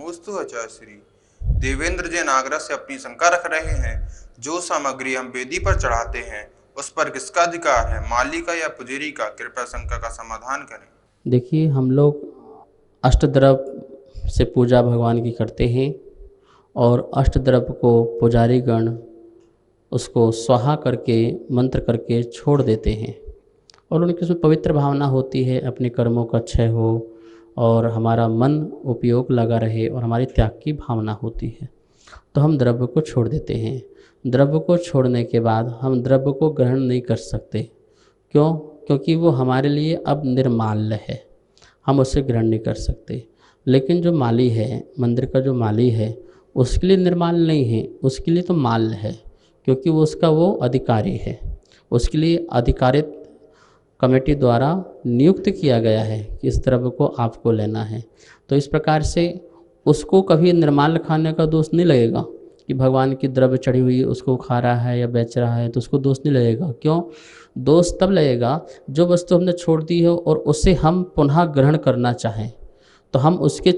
नमोस्तु आचार्य। देवेंद्र जैन आगरा से अपनी शंका रख रहे हैं, जो सामग्री हम वेदी पर चढ़ाते हैं उस पर किसका अधिकार है, माली का या पुजारी का? कृपया शंका का समाधान करें। देखिए, हम लोग अष्टद्रव्य से पूजा भगवान की करते हैं और अष्टद्रव्य को पुजारी गण उसको स्वाहा करके मंत्र करके छोड़ देते हैं और उनकी उसमें पवित्र भावना होती है, अपने कर्मों का क्षय हो और हमारा मन उपयोग लगा रहे और हमारी त्याग की भावना होती है, तो हम द्रव्य को छोड़ देते हैं। द्रव्य को छोड़ने के बाद हम द्रव्य को ग्रहण नहीं कर सकते। क्यों? क्योंकि वो हमारे लिए अब निर्माल्य है, हम उसे ग्रहण नहीं कर सकते। लेकिन जो माली है, मंदिर का जो माली है, उसके लिए निर्माल्य नहीं है, उसके लिए तो माल्य है, क्योंकि वो उसका वो अधिकारी है। उसके लिए अधिकारित कमेटी द्वारा नियुक्त किया गया है कि इस द्रव्य को आपको लेना है। तो इस प्रकार से उसको कभी निर्माल्य खाने का दोष नहीं लगेगा कि भगवान की द्रव्य चढ़ी हुई उसको खा रहा है या बेच रहा है, तो उसको दोष नहीं लगेगा। क्यों? दोष तब लगेगा जो वस्तु हमने छोड़ दी हो और उसे हम पुनः ग्रहण करना चाहें, तो हम उसके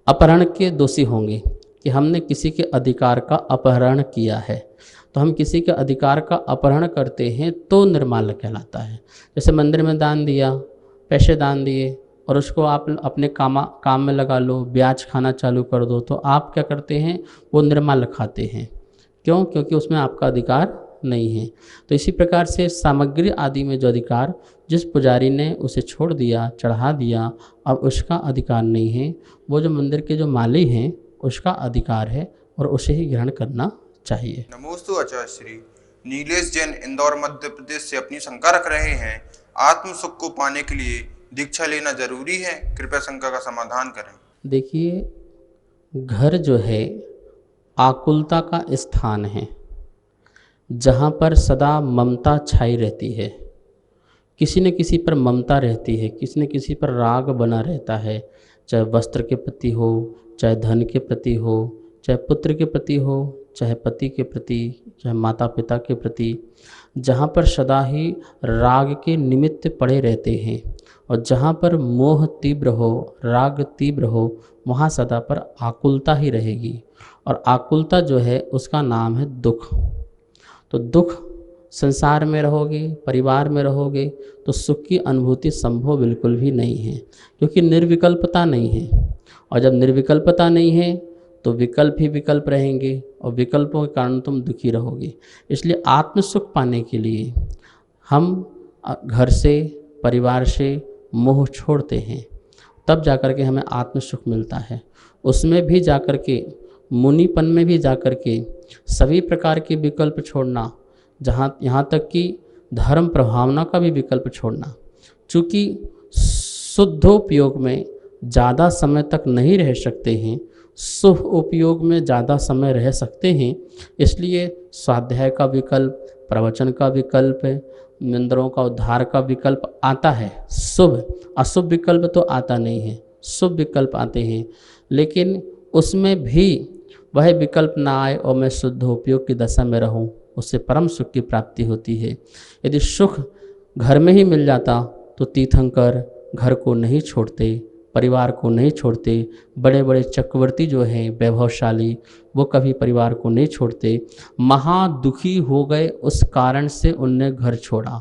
अपहरण के दोषी होंगे कि हमने किसी के अधिकार का अपहरण किया है। तो हम किसी के अधिकार का अपहरण करते हैं तो निर्माल्य कहलाता है। जैसे मंदिर में दान दिया, पैसे दान दिए और उसको आप अपने काम में लगा लो, ब्याज खाना चालू कर दो, तो आप क्या करते हैं? वो निर्माल्य खाते हैं। क्यों? क्योंकि उसमें आपका अधिकार नहीं है। तो इसी प्रकार से सामग्री आदि में जो अधिकार जिस पुजारी ने उसे छोड़ दिया, चढ़ा दिया, अब उसका अधिकार नहीं है, वो जो मंदिर के जो माली हैं उसका अधिकार है और उसे ही ग्रहण करना चाहिए। नमोस्तु आचार्य। नीलेश जैन इंदौर मध्य प्रदेश से अपनी शंका रख रहे हैं, आत्म सुख को पाने के लिए दीक्षा लेना जरूरी है? कृपया शंका का समाधान करें। देखिए, घर जो है आकुलता का स्थान है, जहाँ पर सदा ममता छाई रहती है। किसी न किसी पर ममता रहती है, किसी न किसी पर राग बना रहता है, चाहे वस्त्र के प्रति हो, चाहे धन के प्रति हो, चाहे पुत्र के प्रति हो, चाहे पति के प्रति, चाहे माता पिता के प्रति। जहाँ पर सदा ही राग के निमित्त पड़े रहते हैं और जहाँ पर मोह तीव्र हो, राग तीव्र हो, वहाँ सदा पर आकुलता ही रहेगी। और आकुलता जो है उसका नाम है दुख। तो दुख, संसार में रहोगे, परिवार में रहोगे, तो सुख की अनुभूति संभव बिल्कुल भी नहीं है, क्योंकि निर्विकल्पता नहीं है। और जब निर्विकल्पता नहीं है तो विकल्प ही विकल्प रहेंगे और विकल्पों के कारण तुम दुखी रहोगे। इसलिए आत्म सुख पाने के लिए हम घर से, परिवार से मोह छोड़ते हैं, तब जाकर के हमें आत्म सुख मिलता है। उसमें भी जाकर के, मुनिपन में भी जाकर के सभी प्रकार के विकल्प छोड़ना, यहाँ तक कि धर्म प्रभावना का भी विकल्प छोड़ना। चूँकि शुद्धोपयोग में ज़्यादा समय तक नहीं रह सकते हैं, शुभ उपयोग में ज़्यादा समय रह सकते हैं, इसलिए स्वाध्याय का विकल्प, प्रवचन का विकल्प, मंदिरों का उद्धार का विकल्प आता है। शुभ अशुभ विकल्प तो आता नहीं है, शुभ विकल्प आते हैं। लेकिन उसमें भी वह विकल्प ना आए और मैं शुद्ध उपयोग की दशा में रहूं, उससे परम सुख की प्राप्ति होती है। यदि सुख घर में ही मिल जाता तो तीर्थंकर घर को नहीं छोड़ते, परिवार को नहीं छोड़ते। बड़े बड़े चक्रवर्ती जो हैं, वैभवशाली, वो कभी परिवार को नहीं छोड़ते। महादुखी हो गए, उस कारण से उनने घर छोड़ा।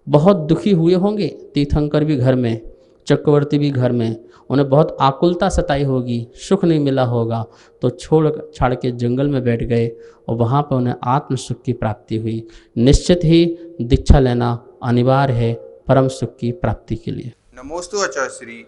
बहुत दुखी हुए होंगे तीर्थंकर भी घर में, चक्रवर्ती भी घर में, उन्हें बहुत आकुलता सताई होगी, सुख नहीं मिला होगा, तो छोड़ छाड़ के जंगल में बैठ गए और वहाँ पर उन्हें आत्म सुख की प्राप्ति हुई। निश्चित ही दीक्षा लेना अनिवार्य है परम सुख की प्राप्ति के लिए। नमोस्तु आचार्य।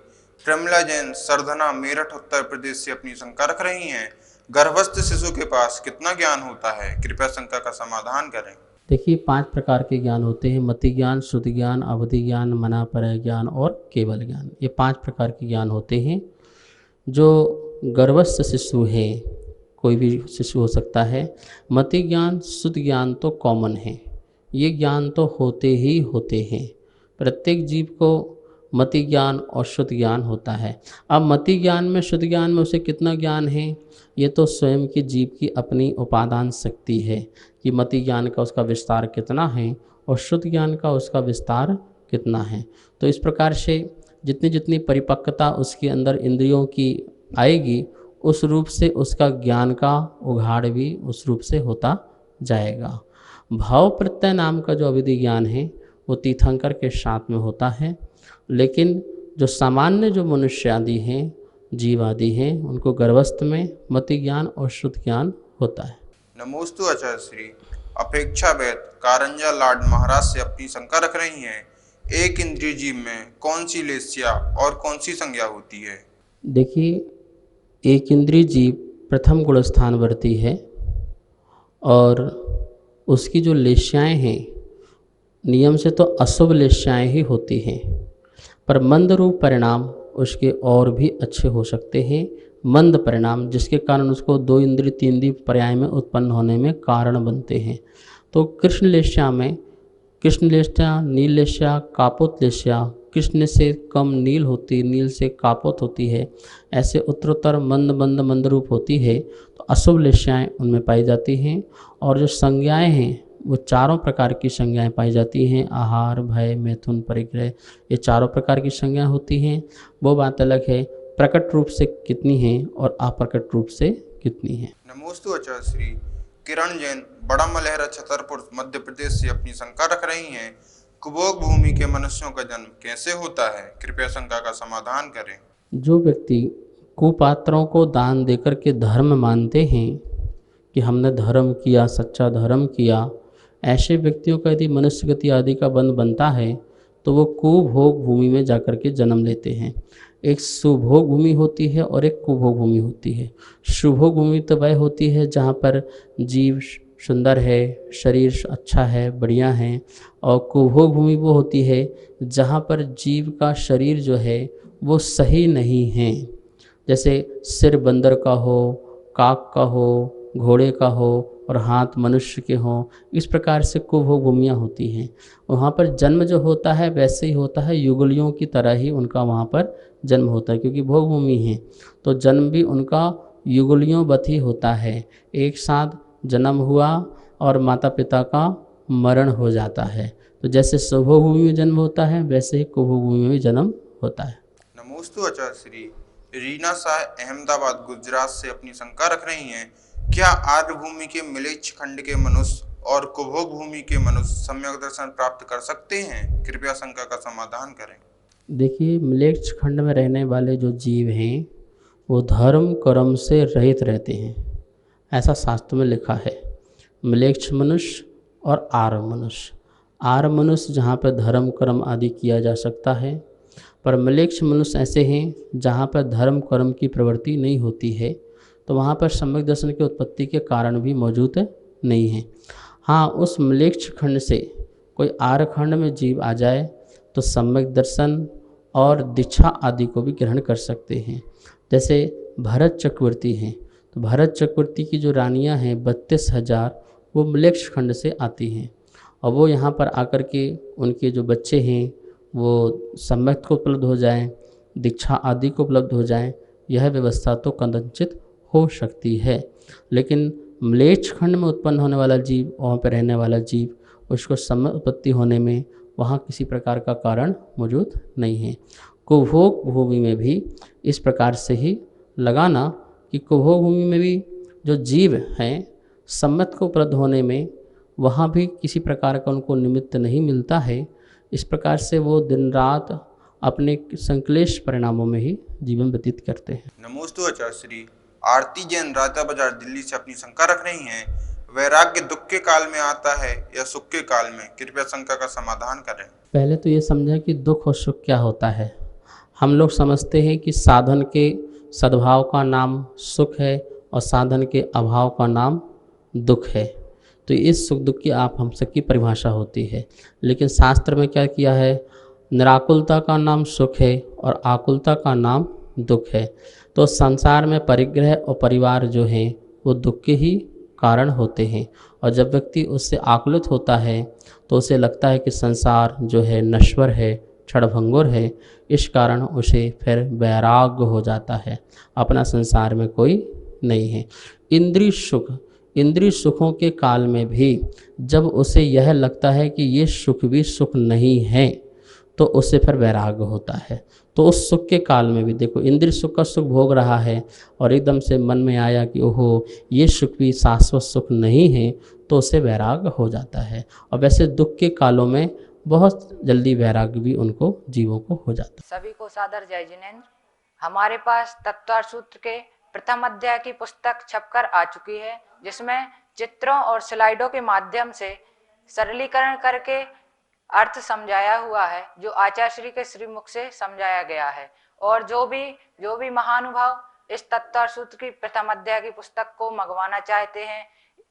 प्रमिला जैन सरधना मेरठ उत्तर प्रदेश से अपनी शंका रख रही हैं, गर्भस्थ शिशु के पास कितना ज्ञान होता है? कृपया शंका का समाधान करें। देखिए, 5 प्रकार के ज्ञान होते हैं: मति ज्ञान, शुद्ध ज्ञान, अवधि ज्ञान, मनापरय ज्ञान और केवल ज्ञान। ये 5 प्रकार के ज्ञान होते हैं। जो गर्भस्थ शिशु है, कोई भी शिशु हो सकता है, मति ज्ञान, शुद्ध ज्ञान तो कॉमन है, ये ज्ञान तो होते ही होते हैं। प्रत्येक जीव को मति ज्ञान और शुद्ध ज्ञान होता है। अब मति ज्ञान में, शुद्ध ज्ञान में उसे कितना ज्ञान है, ये तो स्वयं की जीव की अपनी उपादान शक्ति है कि मति ज्ञान का उसका विस्तार कितना है और शुद्ध ज्ञान का उसका विस्तार कितना है। तो इस प्रकार से जितनी जितनी परिपक्वता उसके अंदर इंद्रियों की आएगी, उस रूप से उसका ज्ञान का उघाड़ भी उस रूप से होता जाएगा। भाव प्रत्यय नाम का जो अविधि ज्ञान है वो तीर्थंकर के साथ में होता है, लेकिन जो सामान्य जो मनुष्य आदि हैं, जीव आदि हैं, उनको गर्भस्थ में मति ज्ञान और श्रुत ज्ञान होता है। नमोस्तु आचार्य श्री। अपेक्षावेद कारंजा लाड महाराज से अपनी शंका रख रही हैं, एक इंद्रिय जीव में कौन सी लेस्या और कौन सी संज्ञा होती है? देखिए, एक इंद्रिय जीव प्रथम गुण स्थानवर्ती है और उसकी जो लेश्याएँ हैं नियम से तो अशुभ लेश्याएँ ही होती हैं, पर मंद रूप परिणाम उसके और भी अच्छे हो सकते हैं। मंद परिणाम जिसके कारण उसको 2 इंद्रिय 3 इंद्रिय पर्याय में उत्पन्न होने में कारण बनते हैं। तो कृष्ण लेश्या में कृष्ण लेश्या, नील लेश्या, कापोत लेश्या, कृष्ण से कम नील होती, नील से कापोत होती है, ऐसे उत्तरोत्तर मंद रूप होती है, तो अशुभ लेश्याएँ उनमें पाई जाती हैं। और जो संज्ञाएँ हैं वो चारों प्रकार की संज्ञाएँ पाई जाती हैं, आहार, भय, मैथुन, परिग्रह, ये चारों प्रकार की संज्ञा होती हैं। वो बात अलग है प्रकट रूप से कितनी हैं और अप्रकट रूप से कितनी हैं। नमोस्तु आचार्य श्री। किरण जैन बड़ा मलहरा छतरपुर मध्य प्रदेश से अपनी शंका रख रही हैं, कुभोग भूमि के मनुष्यों का जन्म कैसे होता है? कृपया शंका का समाधान करें। जो व्यक्ति कुपात्रों को दान देकर के धर्म मानते हैं कि हमने धर्म किया, सच्चा धर्म किया, ऐसे व्यक्तियों का यदि मनुष्य गति आदि का बंध बनता है तो वो कुभोग भूमि में जाकर के जन्म लेते हैं। एक सुभोग भूमि होती है और एक कुभोग भूमि होती है। सुभोग भूमि तो वह होती है जहाँ पर जीव सुंदर है, शरीर अच्छा है, बढ़िया है, और कुभोग भूमि वो होती है जहाँ पर जीव का शरीर जो है वो सही नहीं है, जैसे सिर बंदर का हो, काक का हो, घोड़े का हो और हाथ मनुष्य के हों, इस प्रकार से कुभोग भूमियाँ होती हैं। वहाँ पर जन्म जो होता है वैसे ही होता है, युगलियों की तरह ही उनका वहाँ पर जन्म होता है, क्योंकि भोग भूमि है तो जन्म भी उनका युगलियों वत ही होता है। एक साथ जन्म हुआ और माता पिता का मरण हो जाता है, तो जैसे सुभोग भूमि में जन्म होता है वैसे ही कुभोग भूमि में भी जन्म होता है। नमोस्तु आचार्य श्री। रीना शाह अहमदाबाद गुजरात से अपनी शंका रख रही हैं, क्या आर्य भूमि के मिलेच्छ खंड के मनुष्य और कुभोग भूमि के मनुष्य सम्यक दर्शन प्राप्त कर सकते हैं? कृपया शंका का समाधान करें। देखिए, मिलेच्छ खंड में रहने वाले जो जीव हैं वो धर्म कर्म से रहित रहते हैं, ऐसा शास्त्र में लिखा है। मिलेच्छ मनुष्य और आर्य मनुष्य। आर्य मनुष्य जहाँ पर धर्म कर्म आदि किया जा सकता है, पर मिलेच्छ मनुष्य ऐसे हैं जहाँ पर धर्म कर्म की प्रवृत्ति नहीं होती है, तो वहाँ पर सम्यक दर्शन की उत्पत्ति के कारण भी मौजूद नहीं है। हाँ, उस मिलेच्छ खंड से कोई आर्य खंड में जीव आ जाए तो सम्यक दर्शन और दीक्षा आदि को भी ग्रहण कर सकते हैं। जैसे भरत चक्रवर्ती हैं, तो भरत चक्रवर्ती की जो रानियां हैं 32,000 वो मिलेच्छ खंड से आती हैं, और वो यहाँ पर आकर के उनके जो बच्चे हैं वो सम्यक को उपलब्ध हो जाएं, दीक्षा आदि को उपलब्ध हो जाएं, यह व्यवस्था तो कदाचित हो सकती है। लेकिन म्लेच्छ खंड में उत्पन्न होने वाला जीव, वहाँ पर रहने वाला जीव, उसको सम्यक उत्पत्ति होने में वहाँ किसी प्रकार का कारण मौजूद नहीं है। कुभोग भूमि में भी इस प्रकार से ही लगाना कि कुभोग भूमि में भी जो जीव हैं सम्यक को उपलब्ध होने में वहाँ भी किसी प्रकार का उनको निमित्त नहीं मिलता है। इस प्रकार से वो दिन रात अपने संक्लेश परिणामों में ही जीवन व्यतीत करते हैं। नमोस्तु आचार्य श्री। आरती जैन राजा बाजार दिल्ली से अपनी शंका रख रही हैं, वैराग्य दुख के काल में आता है या सुख के काल में? कृपया शंका का समाधान करें। पहले तो ये समझें कि दुख और सुख क्या होता है। हम लोग समझते हैं कि साधन के सद्भाव का नाम सुख है और साधन के अभाव का नाम दुख है, तो इस सुख दुख की आप हम सबकी परिभाषा होती है। लेकिन शास्त्र में क्या किया है, निराकुलता का नाम सुख है और आकुलता का नाम दुख है। तो संसार में परिग्रह और परिवार जो हैं वो दुख के ही कारण होते हैं, और जब व्यक्ति उससे आकुलित होता है तो उसे लगता है कि संसार जो है नश्वर है, क्षणभंगुर है, इस कारण उसे फिर वैराग्य हो जाता है, अपना संसार में कोई नहीं है। इंद्रिय सुखों के काल में भी जब उसे यह लगता है कि ये सुख भी सुख नहीं है, तो उससे फिर वैराग्य होता है। तो उस सुख के काल में भी देखो, इंद्रिय सुख का सुख भोग रहा है और एकदम से मन में आया कि ओहो ये सुख भी शाश्वत सुख नहीं है, तो उससे वैराग्य हो जाता है। और वैसे दुख के कालों में बहुत जल्दी वैराग्य भी उनको जीवों को हो जाता है। सभी को सादर जय जिनेन्द्र। हमारे पास तत्वार्थ सूत्र के प्रथम अध्याय की पुस्तक छपकर आ चुकी है, जिसमें चित्रों और स्लाइडों के माध्यम से सरलीकरण करके अर्थ समझाया हुआ है, जो आचार्य श्री के श्रीमुख से समझाया गया है। और जो भी महानुभाव इस तत्वार्थ सूत्र की प्रथम अध्याय की पुस्तक को मंगवाना चाहते हैं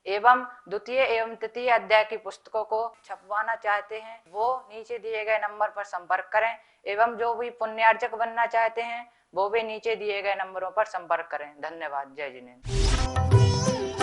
एवं द्वितीय एवं तृतीय अध्याय की पुस्तकों को छपवाना चाहते हैं, वो नीचे दिए गए नंबर पर संपर्क करें। एवं जो भी पुण्यार्जक बनना चाहते हैं वो भी नीचे दिए गए नंबरों पर संपर्क करें। धन्यवाद। जय जिनेन्द्र।